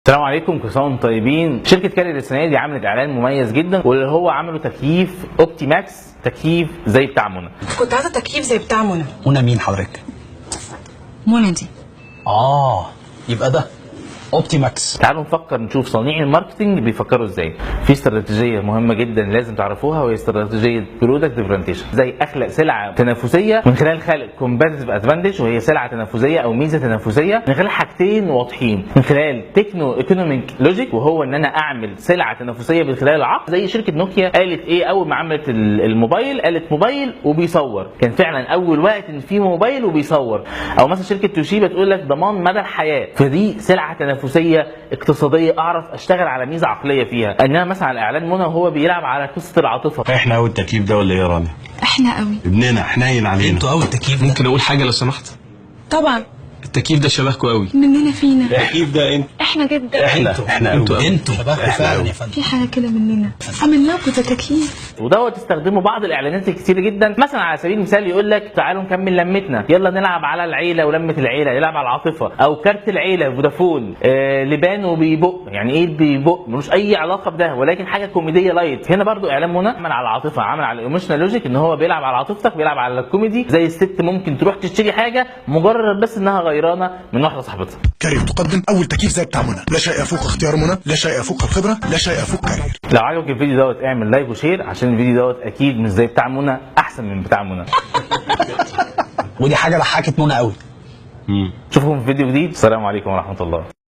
السلام عليكم، كل سنه وانتم طيبين. شركه كارير السنه دي عملت اعلان مميز جدا، واللي هو عملوا تكييف اوبتي ماكس، تكييف زي بتاع منى. كنت عايزه تكييف زي بتاع منى. منى مين حضرتك؟ منى دي يبقى ده اوبتي ماكس. تعالوا نفكر نشوف صانعي الماركتنج بيفكروا ازاي. في استراتيجيه مهمه جدا لازم تعرفوها، وهي استراتيجيه برودكت ديفرنتيشن، زي اخلق سلعه تنافسيه من خلال خلق كومبيتيتيف ادفانتج، وهي سلعه تنافسيه او ميزه تنافسيه من خلال حاجتين واضحين، من خلال تكنو ايكونوميك لوجيك، وهو ان انا اعمل سلعه تنافسيه من خلال العقد. زي شركه نوكيا قالت ايه اول ما عملت الموبايل؟ قالت موبايل وبيصور. كان فعلا اول وقت ان في موبايل وبيصور. او مثلا شركه توشيبا تقول لك ضمان مدى الحياه. فدي سلعه تنافسيه اقتصاديه، اعرف اشتغل على ميزه عقليه فيها. انما مثلا على اعلان منى وهو بيلعب على قصه العاطفه. احنا قوي التكييف ده ولا ايه يا رامي؟ احنا قوي ابننا حنين علينا. انتوا قوي التكييف. ممكن اقول حاجه لو سمحت؟ طبعا. التكييف ده شبهكوا قوي. مننا فينا. التكييف ده انت. احنا جدا. احنا انتوا شبهكوا فعلا يا فندم. في حاجه كده مننا عملنا لكم تكييف. ودوت تستخدمه بعض الاعلانات الكتير جدا. مثلا على سبيل المثال يقول لك تعالوا نكمل لمتنا، يلا نلعب على العيله ولمه العيله، نلعب على العاطفه. او كارت العيله فودافون، لبان وبيبق. يعني ايه بيبق؟ ملوش اي علاقه بده، ولكن حاجه كوميديه لايت. هنا برضو اعلان منى عمل على العاطفه، عمل على الايموشنال لوجيك، ان هو بيلعب على عاطفتك، بيلعب على الكوميدي. زي الست ممكن تروح تشتري حاجه مجرد بس انها غيرانه من واحده صاحبتها. كارير تقدم اول تكييف زي بتاع منى، لا شيء يفوق اختيار منى، لا شيء يفوق الخبره، لا شيء يفوق كارير. لو عجبك الفيديو دوت اعمل لايك وشير، عشان الفيديو دوت اكيد مش زي بتاع منى، احسن من بتاع منى. ودي حاجه ضحكت منى قوي. اشوفكم في فيديو جديد. السلام عليكم ورحمه الله.